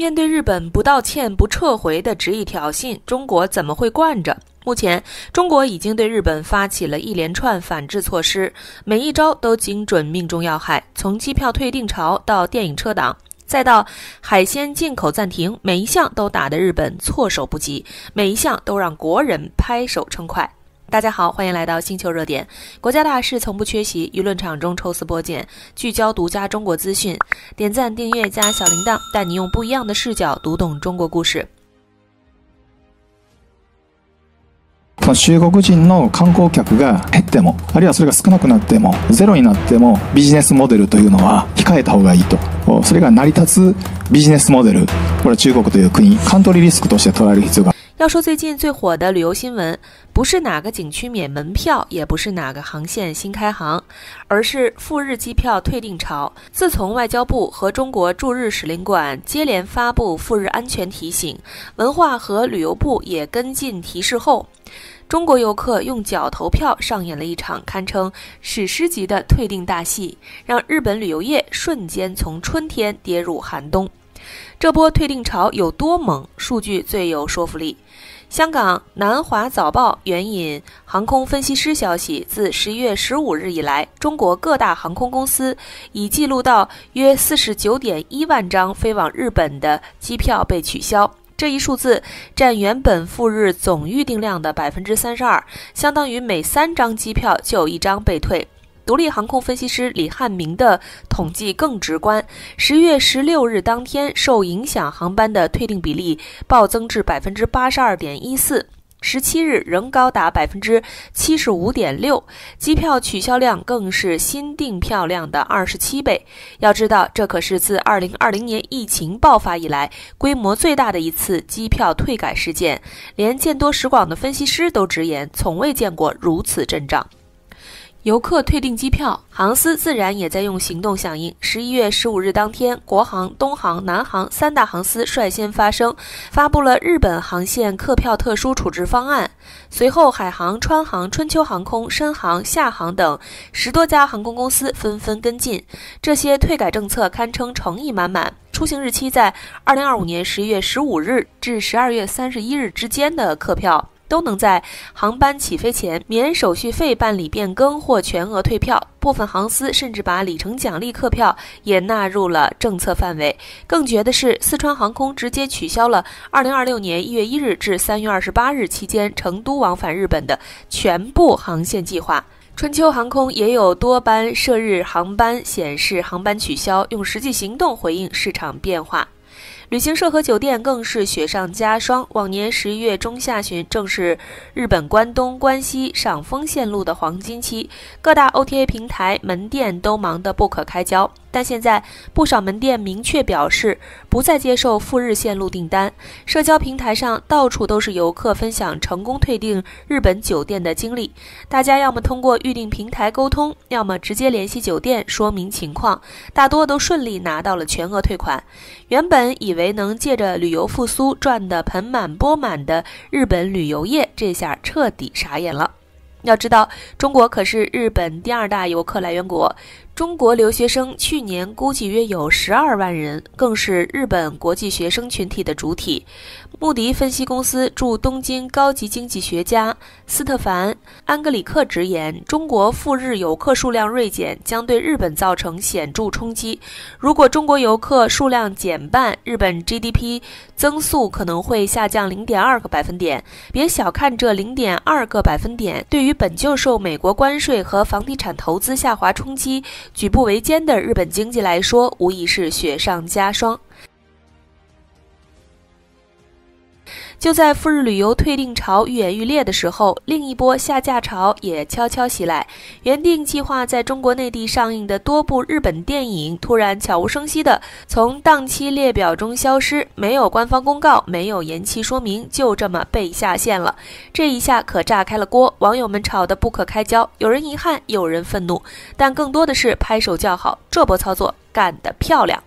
面對日本不道歉、不撤回的執意挑釁，中國怎麼會慣着？目前，中國已經對日本發起了一連串反制措施，每一招都精準命中要害，從機票退訂潮到電影撤檔，再到海鮮進口暫停，每一項都打得日本措手不及，每一項都讓國人拍手稱快。大家好，歡迎來到星球熱點，國家大事從不缺席，輿論場中抽絲剝繭，聚焦獨家中國資訊，點讚訂閱加小鈴鐺，帶你用不一樣的視角讀懂中國故事。中国人の観光客が減っても、あるいはそれが少なくなっても、ゼロになってもビジネスモデルというのは控えた方がいいと。それが成り立つビジネスモデル、これは中国という国、カントリーリスクとして捉える必要が。要說最近最火的旅遊新聞，不是哪個景區免門票，也不是哪個航線新開航，而是赴日機票退訂潮。自從外交部和中國駐日使領館接連發布赴日安全提醒，文化和旅遊部也跟進提示後，中國遊客用腳投票上演了一場堪稱史詩級的退訂大戲，讓日本旅遊業瞬間從春天跌入寒冬。這波退訂潮有多猛？數據最有說服力。香港南華早報援引航空分析師消息，自11月15日以來，中國各大航空公司已記錄到約49.1萬張飛往日本的機票被取消。這一數字佔原本赴日總預訂量的32%，相當於每3張機票就有1張被退。獨立航空分析師李漢明的統計更直觀，10月16日當天受影響航班的退訂比例暴增至82.14%。17日仍高達75.6%，機票取消量更是新訂票量的27倍。要知道，這可是自2020年疫情爆發以來規模最大的一次機票退改事件，連見多識廣的分析師都直言，從未見過如此陣仗。遊客退訂機票，航司自然也在用行動響應。11月15日當天，國航、東航、南航3大航司率先發聲，發布了日本航線客票特殊處置方案。隨後，海航、川航、春秋航空、深航、廈航等10多家航空公司紛紛跟進。這些退改政策堪稱誠意滿滿。出行日期在2025年11月15日至12月31日之間的客票，都能在航班起飛前免手續費辦理變更或全額退票，部分航司甚至把里程獎勵客票也納入了政策範圍。更絕的是，四川航空直接取消了2026年1月1日至3月28日期間成都往返日本的全部航線計劃。春秋航空也有多班涉日航班顯示航班取消，用實際行動回應市場變化。旅行社和酒店更是雪上加霜。往年11月中下旬正是日本關東、關西賞楓線路的黃金期，各大 OTA 平台門店都忙得不可開交。但現在不少門店明確表示不再接受赴日線路訂單，社交平台上到處都是遊客分享成功退訂日本酒店的經歷。大家要麼通過預訂平台溝通，要麼直接聯繫酒店說明情況，大多都順利拿到了全額退款。原本以為能借着旅遊復甦賺得盆滿缽滿的日本旅遊業，這下徹底傻眼了。要知道，中國可是日本第2大遊客來源國，中國留學生去年估計約有12萬人，更是日本國際學生群體的主體。穆迪分析公司駐東京高級經濟學家斯特凡·安格里克直言，中國赴日遊客數量銳減將對日本造成顯著衝擊。如果中國遊客數量減半，日本 GDP 增速可能會下降0.2個百分點。別小看這0.2個百分點，對於本就受美國關稅和房地產投資下滑衝擊舉步維艱的日本經濟來說，無疑是雪上加霜。就在赴日旅遊退訂潮愈演愈烈的時候，另一波下架潮也悄悄襲來。原定計劃在中國內地上映的多部日本電影，突然悄無聲息地從檔期列表中消失，沒有官方公告，沒有延期說明，就這麼被下線了。這一下可炸開了鍋，網友們吵得不可開交，有人遺憾，有人憤怒，但更多的是拍手叫好，這波操作幹得漂亮。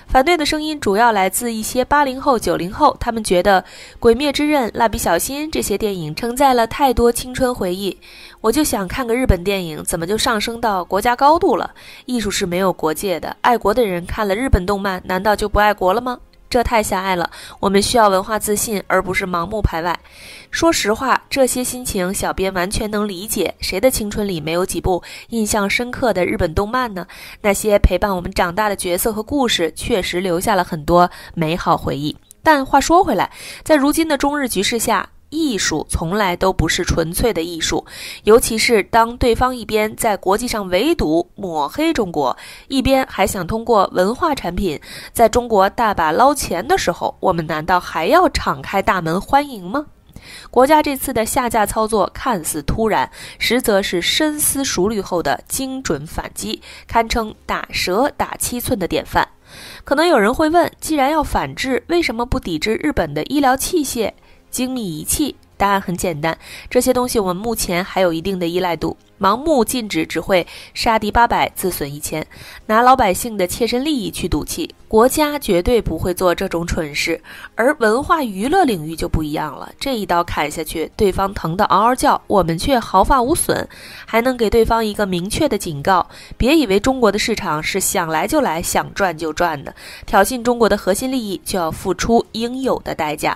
反對的聲音主要來自一些80後、90後，他們覺得《鬼滅之刃》、《蠟筆小新》這些電影承載了太多青春回憶。我就想看個日本電影，怎麼就上升到國家高度了？藝術是沒有國界的，愛國的人看了日本動漫，難道就不愛國了嗎？這太狹隘了，我們需要文化自信，而不是盲目排外。說實話，這些心情小編完全能理解，誰的青春裡沒有幾部印象深刻的日本動漫呢？那些陪伴我們長大的角色和故事，確實留下了很多美好回憶。但話說回來，在如今的中日局勢下，藝術從來都不是純粹的藝術，尤其是當對方一邊在國際上圍堵抹黑中國，一邊還想通過文化產品在中國大把撈錢的時候，我們難道還要敞開大門歡迎嗎？國家這次的下架操作看似突然，實則是深思熟慮後的精準反擊，堪稱打蛇打七寸的典範。可能有人會問，既然要反制，為什麼不抵制日本的醫療器械、精密儀器？答案很簡單，這些東西我們目前還有一定的依賴度，盲目禁止只會殺敌800，自損1000，拿老百姓的切身利益去賭氣，國家絕對不會做這種蠢事。而文化娛樂領域就不一樣了，這一刀砍下去，對方疼得嗷嗷叫，我們卻毫髮無損，還能給對方一個明確的警告，別以為中國的市場是想來就來，想賺就賺的，挑釁中國的核心利益就要付出應有的代價。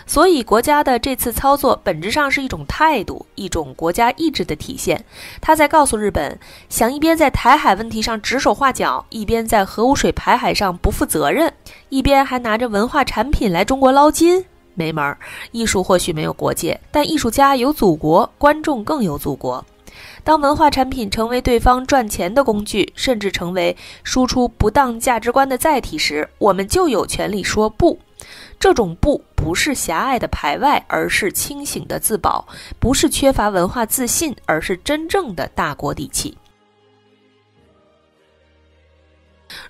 所以國家的這次操作本質上是一種態度，一種國家意志的體現。他在告訴日本，想一邊在台海問題上指手畫腳，一邊在核污水排海上不負責任，一邊還拿着文化產品來中國撈金，沒門。藝術或許沒有國界，但藝術家有祖國，觀眾更有祖國。當文化產品成為對方賺錢的工具，甚至成為輸出不當價值觀的載體時，我們就有權利說不。這種不是狹隘的排外，而是清醒的自保；不是缺乏文化自信，而是真正的大國底氣。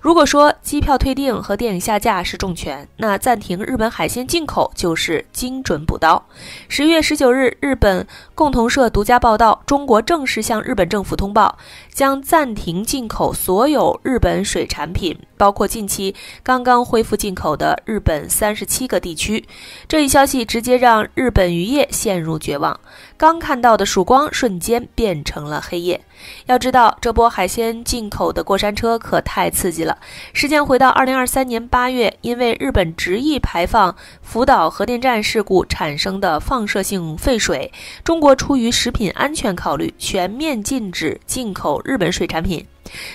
如果說機票退訂和電影下架是重拳，那暫停日本海鮮進口就是精準補刀。10月19日，日本共同社獨家報道，中國正式向日本政府通報，將暫停进口所有日本水產品，包括近期剛剛恢復進口的日本37個地區。這一消息直接讓日本漁業陷入絕望，剛看到的曙光瞬間變成了黑夜。要知道，這波海鮮進口的過山車可太刺激了。時間回到2023年8月，因為日本执意排放福島核電站事故產生的放射性廢水，中國出於食品安全考慮，全面禁止進口日本水產品。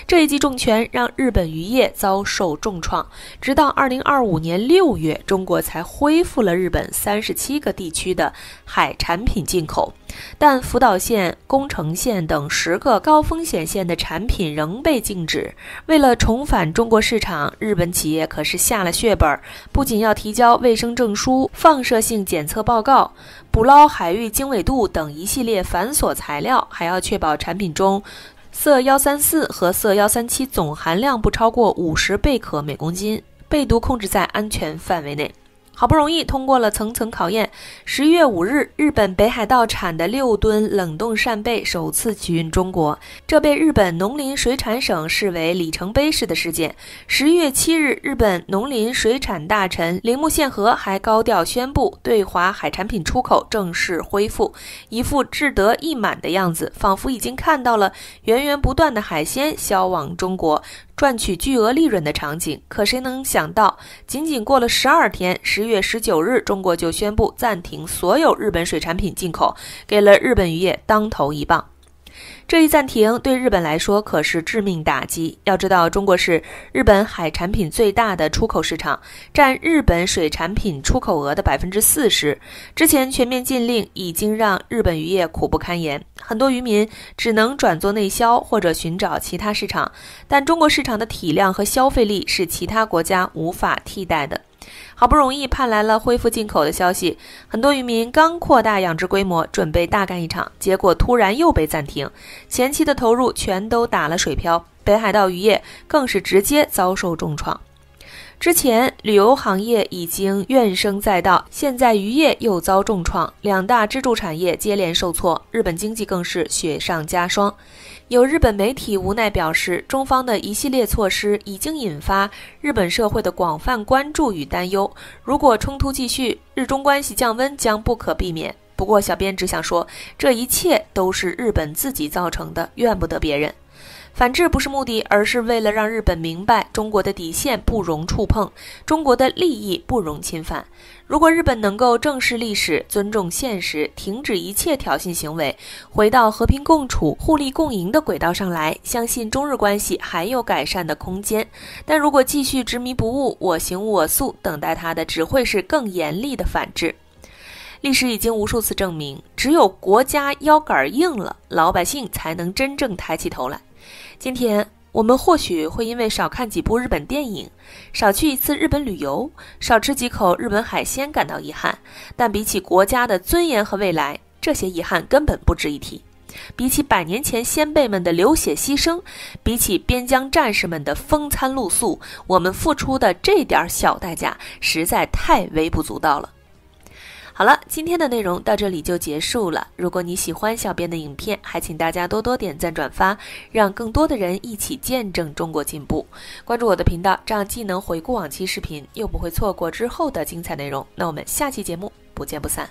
這一記重拳讓日本漁業遭受重創，直到2025年6月，中國才恢復了日本37個地區的海產品進口，但福島縣、宮城縣等10個高風險縣的產品仍被禁止。為了重返中國市場，日本企業可是下了血本，不僅要提交衛生證書、放射性檢測報告、捕撈海域經緯度等一系列繁瑣材料，還要確保產品中銫134和銫137總含量不超過50貝殼每公斤，被毒控制在安全範圍內。好不容易通過了层层考驗，11月5日，日本北海道產的6噸冷凍扇貝首次取運中國，這被日本農林水產省視為里程碑式的事件。11月7日，日本農林水產大臣鈴木憲和還高調宣布，對華海產品出口正式恢復，一副志得意滿的樣子，仿佛已經看到了源源不斷的海鮮銷往中國，賺取巨額利潤的場景。可誰能想到，僅僅過了12天，10月19日，中國就宣布暫停所有日本水產品進口，給了日本漁業當頭一棒。這一暫停對日本來說可是致命打擊。要知道，中國是日本海產品最大的出口市場，佔日本水產品出口額的40%。之前全面禁令已經讓日本漁業苦不堪言，很多漁民只能轉做內銷或者尋找其他市場。但中國市場的體量和消費力是其他國家無法替代的。好不容易盼來了恢復進口的消息，很多漁民剛擴大養殖規模，準備大幹一場，結果突然又被暫停，前期的投入全都打了水漂，北海道漁業更是直接遭受重創。之前旅遊行業已經怨聲載道，現在漁業又遭重創，兩大支柱產業接連受挫，日本經濟更是雪上加霜。有日本媒體無奈表示，中方的一系列措施已經引發日本社會的廣泛關注與擔憂，如果衝突繼續，日中關係降溫將不可避免。不過小編只想說，這一切都是日本自己造成的，怨不得別人。反制不是目的，而是为了让日本明白中国的底線不容觸碰，中國的利益不容侵犯。如果日本能夠正視歷史，尊重現實，停止一切挑釁行為，回到和平共處、互利共贏的軌道上來，相信中日關係還有改善的空間。但如果繼續執迷不悟、我行我素，等待它的只會是更嚴厲的反制。歷史已經無數次證明，只有國家腰桿硬了，老百姓才能真正抬起頭來。今天我們或許會因為少看幾部日本電影，少去一次日本旅遊，少吃幾口日本海鮮感到遺憾，但比起國家的尊嚴和未來，這些遺憾根本不值一提。比起100年前先輩們的流血犧牲，比起邊疆戰士們的風餐露宿，我們付出的這點小代價實在太微不足道了。好了，今天的內容到這裡就結束了。如果你喜歡小編的影片，還請大家多多點讚轉發，讓更多的人一起見證中國進步。關注我的頻道，這樣既能回顧往期視頻，又不會錯過之後的精彩內容。那我們下期節目不見不散。